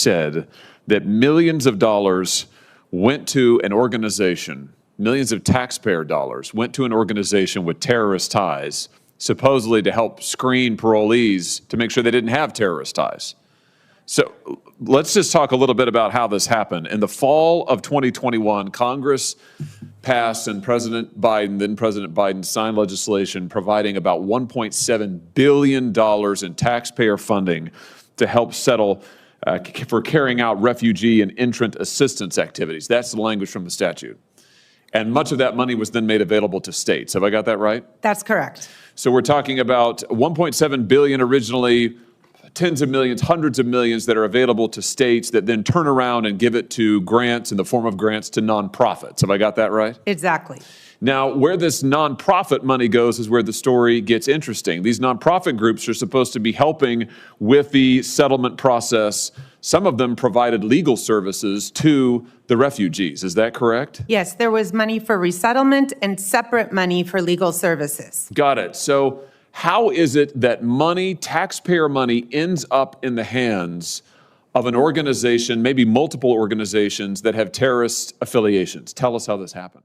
said that millions of dollars went to an organization, millions of taxpayer dollars went to an organization with terrorist ties, supposedly to help screen parolees to make sure they didn't have terrorist ties. So let's just talk a little bit about how this happened. In the fall of 2021, Congress passed and President Biden signed legislation providing about $1.7 billion in taxpayer funding to help settle for carrying out refugee and entrant assistance activities. That's the language from the statute. And much of that money was then made available to states. Have I got that right? That's correct. So we're talking about $1.7 billion originally, tens of millions, hundreds of millions that are available to states that then turn around and give it to grants in the form of grants to nonprofits. Have I got that right? Exactly. Now, where this nonprofit money goes is where the story gets interesting. These nonprofit groups are supposed to be helping with the settlement process. Some of them provided legal services to the refugees. Is that correct? Yes, there was money for resettlement and separate money for legal services. Got it. So how is it that money, taxpayer money, ends up in the hands of an organization, maybe multiple organizations that have terrorist affiliations? Tell us how this happened.